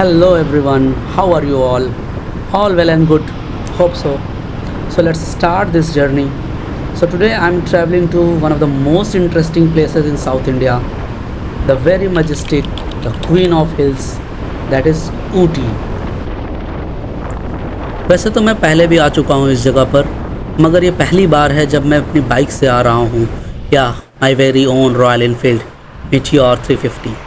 Hello everyone, how are you all? All well and good. Hope so. So let's start this journey. So today I'm traveling to one of the most interesting places in South India, the very majestic, the Queen of Hills, that is Ooty. वैसे तो मैं पहले भी आ चुका हूँ इस जगह पर, मगर ये पहली बार है जब मैं अपनी बाइक से आ रहा हूँ, या my very own royal Enfield Meteor 350।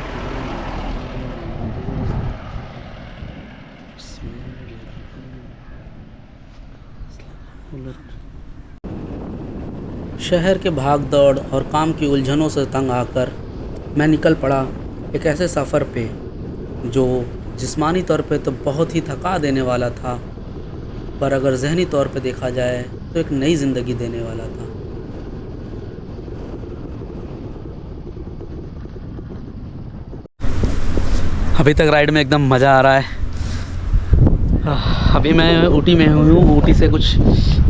शहर के भाग दौड़ और काम की उलझनों से तंग आकर मैं निकल पड़ा एक ऐसे सफ़र पे जो जिस्मानी तौर पे तो बहुत ही थका देने वाला था, पर अगर ज़हनी तौर पे देखा जाए तो एक नई ज़िंदगी देने वाला था। अभी तक राइड में एकदम मज़ा आ रहा है। अभी मैं ऊटी में हूँ, ऊटी से कुछ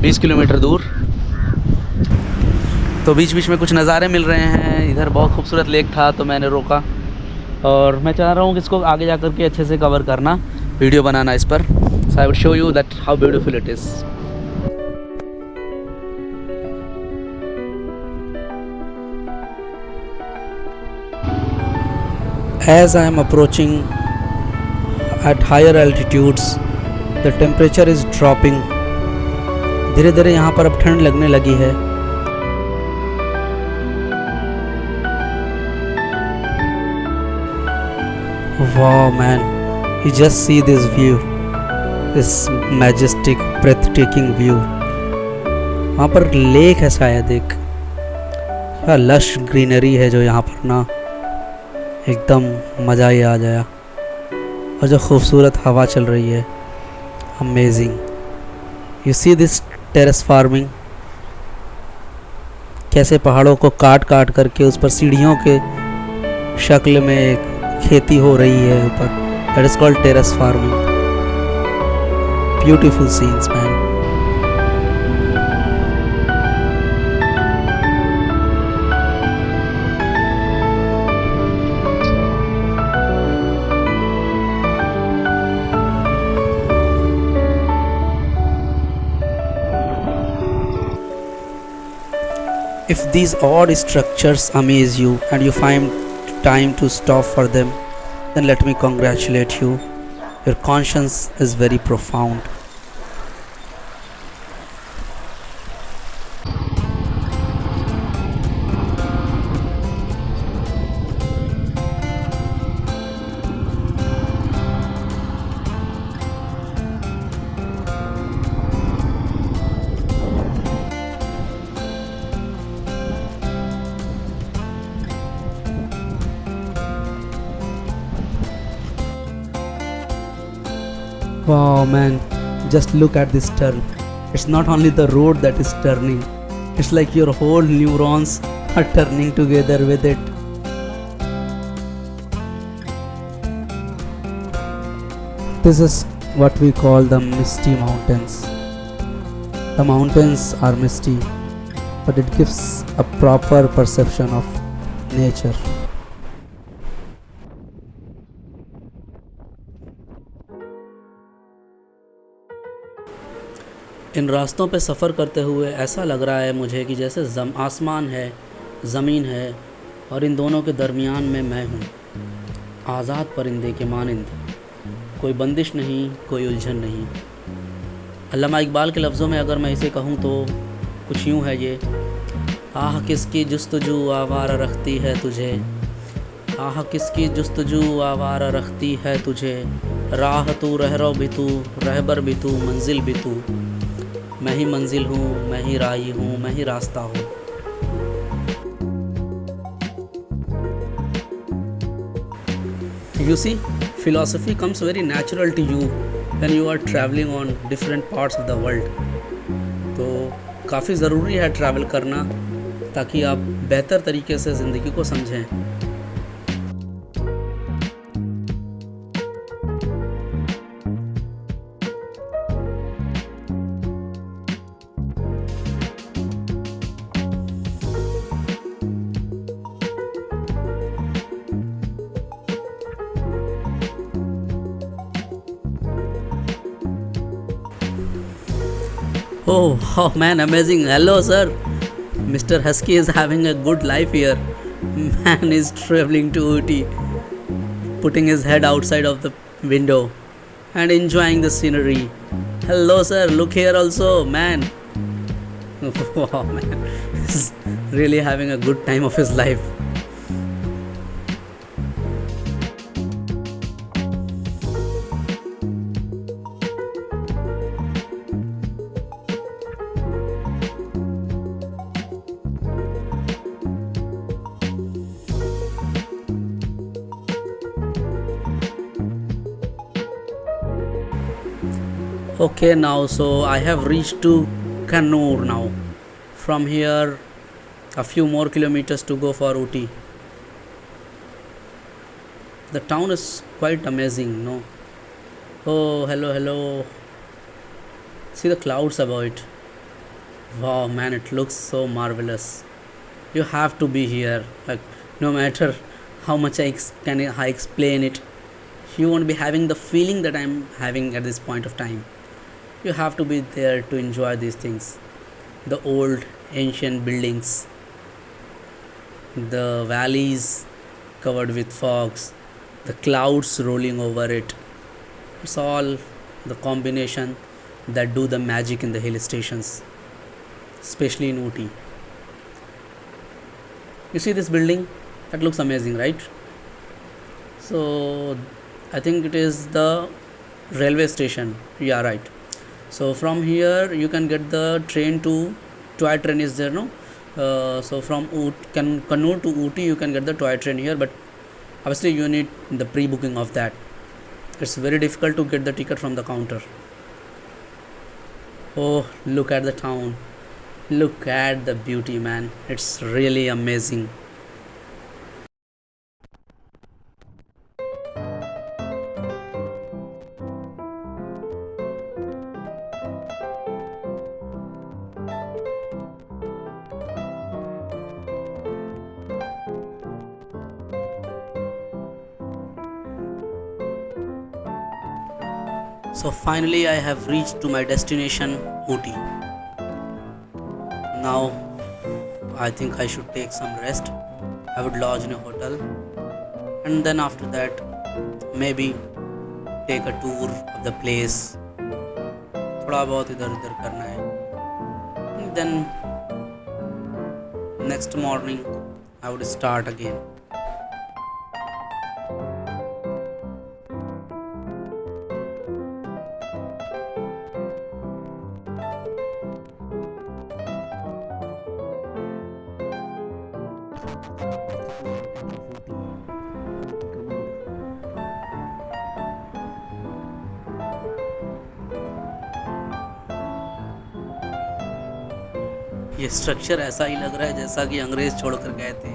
20 किलोमीटर दूर। तो बीच बीच में कुछ नज़ारे मिल रहे हैं। इधर बहुत खूबसूरत लेक था तो मैंने रोका, और मैं चाह रहा हूँ कि इसको आगे जा कर के अच्छे से कवर करना, वीडियो बनाना इस पर। So I would show you that how beautiful it is. As I am approaching at higher altitudes, the temperature is dropping. धीरे धीरे यहाँ पर अब ठंड लगने लगी है। Wow man, you just see this view, this majestic, breathtaking view. वहाँ पर लेक है शायद एक, क्या लश ग्रीनरी है जो यहाँ पर ना एकदम मज़ा ही आ जाया। और जो खूबसूरत हवा चल रही है, amazing. You see this terrace farming, कैसे पहाड़ों को काट काट करके उस पर सीढ़ियों के शक्ल में खेती हो रही है ऊपर। That is called terrace farming. Beautiful scenes man. If these odd structures amaze you and you find time to stop for them, then let me congratulate you. Your conscience is very profound. Wow man, just look at this turn. It's not only the road that is turning, it's like your whole neurons are turning together with it. This is what we call the misty mountains. The mountains are misty, but it gives a proper perception of nature. इन रास्तों पे सफ़र करते हुए ऐसा लग रहा है मुझे कि जैसे आसमान है, ज़मीन है, और इन दोनों के दरमियान में मैं हूँ, आज़ाद परिंदे के मानिंद। कोई बंदिश नहीं, कोई उलझन नहीं। अल्लामा इकबाल के लफ्ज़ों में अगर मैं इसे कहूँ तो कुछ यूँ है ये: आह किसकी जुस्तजू आवारा रखती है तुझे, आह किसकी जुस्तजू आवारा रखती है तुझे, राह तू रहरो भी तू, रहबर भी तू, मंजिल भी तू। मैं ही मंजिल हूँ, मैं ही राही हूँ, मैं ही रास्ता हूँ। You see, philosophy comes very natural to you when you are traveling on different parts of the world. तो काफ़ी ज़रूरी है ट्रैवल करना, ताकि आप बेहतर तरीके से ज़िंदगी को समझें। Oh, oh man, amazing. Hello, sir. Mr. Husky is having a good life here. Man is traveling to Ooty, putting his head outside of the window and enjoying the scenery. Hello, sir. Look here also, man. Wow, man. He's really having a good time of his life. Okay, now so I have reached to Kannur now. From here, a few more kilometers to go for Ooty. The town is quite amazing, no? Oh, hello, hello. See the clouds above it. Wow, man, it looks so marvelous. You have to be here. Like, no matter how much I explain it, you won't be having the feeling that I'm having at this point of time. You have to be there to enjoy these things. The old ancient buildings, the valleys covered with fogs, the clouds rolling over it. It's all the combination that do the magic in the hill stations, especially in Ooty. You see this building? That looks amazing, right? So I think it is the railway station. Yeah, right. So from here you can get the train to toy train is there, no? So from Kannur to Ooty you can get the toy train here, but obviously you need the pre-booking of that. It's very difficult to get the ticket from the counter. Oh, look at the town. Look at the beauty, man. It's really amazing. So finally I have reached to my destination, Ooty. Now I think I should take some rest. I would lodge in a hotel and then after that maybe take a tour of the place. थोड़ा बहुत इधर उधर करना है. And then next morning I would start again. ये structure ऐसा ही लग रहा है जैसा कि अंग्रेज छोड़कर गए थे.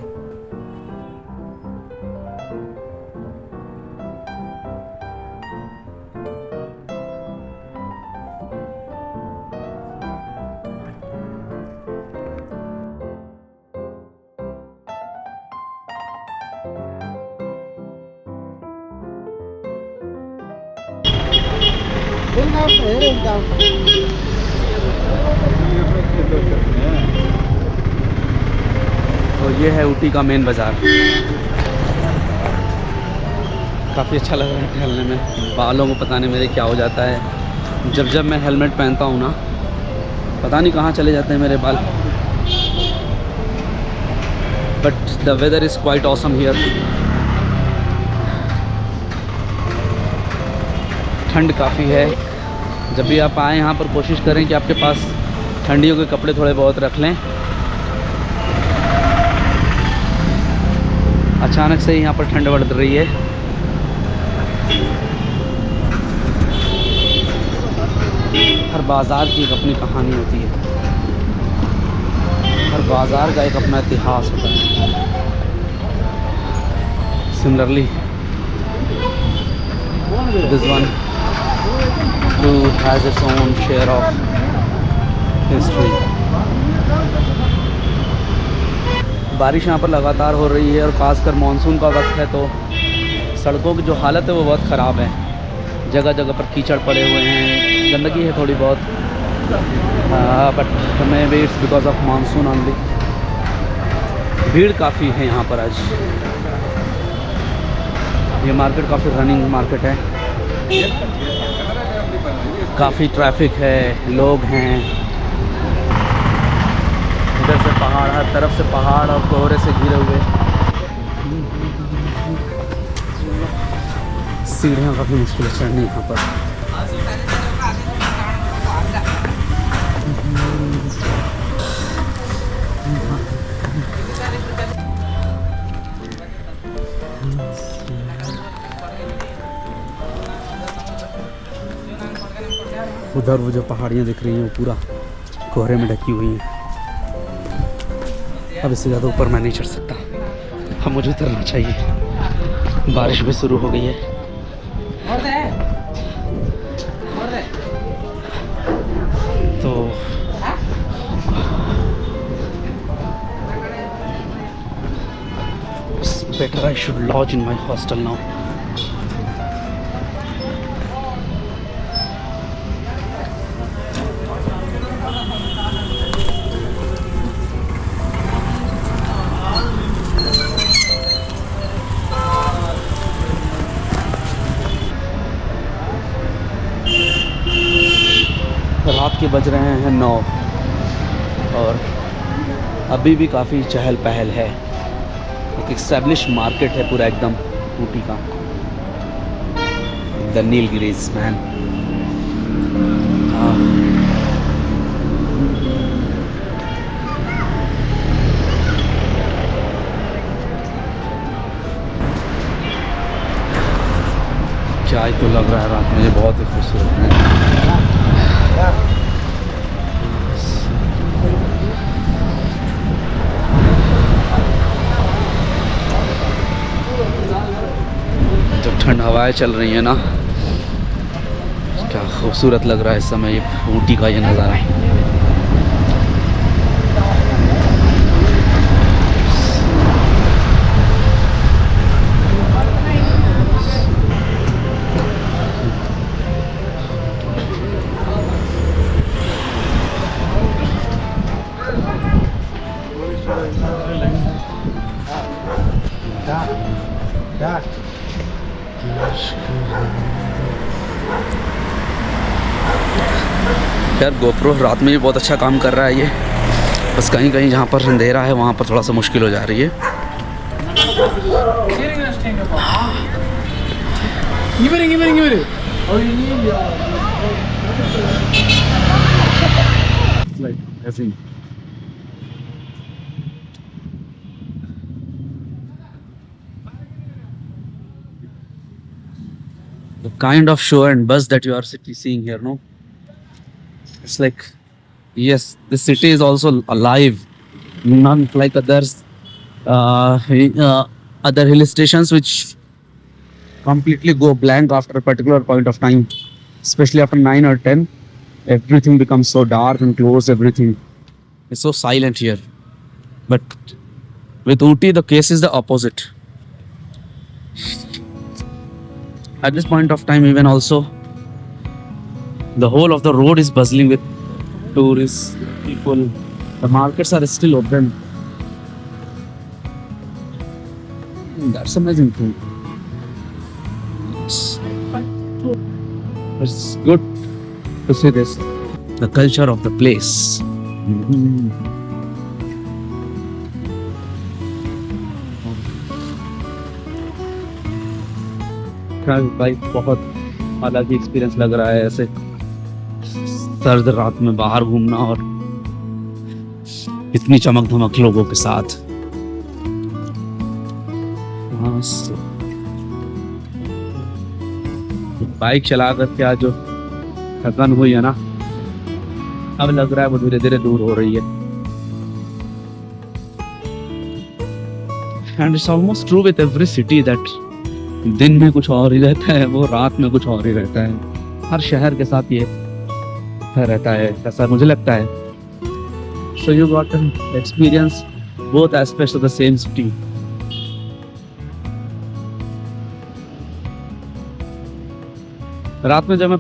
तो ये है ऊटी का मेन बाज़ार. काफ़ी अच्छा लग रहा है टहलने में. बालों को पता नहीं मेरे क्या हो जाता है जब जब मैं हेलमेट पहनता हूँ ना, पता नहीं कहाँ चले जाते हैं मेरे बाल. But the weather is quite awesome here. ठंड काफ़ी है. जब भी आप आएँ यहाँ पर कोशिश करें कि आपके पास ठंडियों के कपड़े थोड़े बहुत रख लें. अचानक से यहाँ पर ठंड बढ़ रही है. हर बाज़ार की एक अपनी कहानी होती है. हर बाज़ार का एक अपना इतिहास होता है. Similarly this one two has its own share of history. बारिश यहाँ पर लगातार हो रही है और ख़ासकर मानसून का वक्त है तो सड़कों की जो हालत है वो बहुत ख़राब है. जगह जगह पर कीचड़ पड़े हुए हैं, गंदगी है थोड़ी बहुत. But may be it's because of monsoon only. भीड़ काफ़ी है यहाँ पर आज। ये मार्केट काफ़ी रनिंग मार्केट है, काफ़ी ट्रैफिक है, लोग हैं। इधर से पहाड़, हर तरफ से पहाड़ और कोहरे से घिरे हुए। सीढ़ियाँ काफ़ी मुश्किल है चढ़नी यहाँ पर। उधर वो जो पहाड़ियाँ दिख रही हैं वो पूरा कोहरे में ढकी हुई हैं। अब इससे ज़्यादा ऊपर मैं नहीं चढ़ सकता, अब मुझे उतरना चाहिए। बारिश भी शुरू हो गई है। तो better I should lodge in my hostel now. रात के बज रहे हैं 9 और अभी भी काफ़ी चहल पहल है। एक एस्टैब्लिश मार्केट है पूरा एकदम ऊटी का। The Nilgiris man. क्या ही तो लग रहा है रात में, ये बहुत ही खूबसूरत है। जब ठंड हवाएं चल रही है ना, क्या खूबसूरत लग रहा है इस समय ये ऊटी का ये नज़ारा। यार गोप्रो रात में भी बहुत अच्छा काम कर रहा है ये, बस कहीं कहीं जहाँ पर अंधेरा है वहाँ पर थोड़ा सा मुश्किल हो जा रही है। The kind of show and buzz that you are seeing here, no? It's like, yes, the city is also alive, not like others, other hill stations which completely go blank after a particular point of time, especially after 9 or 10. Everything becomes so dark and closed. Everything is so silent here. But with Ooty, the case is the opposite. At this point of time, even also, the whole of the road is buzzing with tourists, people. The markets are still open. That's amazing too. It's good to see this. The culture of the place. भाई बहुत अलग ही experience लग रहा है ऐसे सर्द रात में बाहर घूमना और इतनी चमक धमक लोगों के साथ। बाइक चला करके आज जो थकान हुई है ना, अब लग रहा है वो धीरे धीरे दूर हो रही है। And it's almost true with every city that दिन में कुछ और ही रहता है, वो रात में कुछ और ही रहता है। हर शहर के साथ ये रहता है, ऐसा मुझे लगता है। So you got an experience both aspects of the same city. रात में जब मैं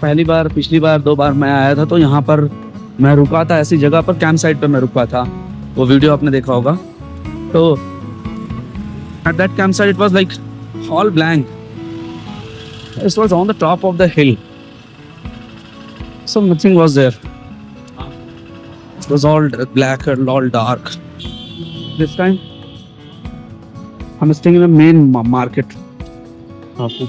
पिछली बार 2 बार मैं आया था तो यहाँ पर मैं रुका था ऐसी जगह पर, कैंप साइट पर मैं रुका था, वो वीडियो आपने देखा होगा। तो at that camp site it was like all blank, it was on the top of the hill, so nothing was there, it was all black and all dark. This time I'm staying in the main market. आपको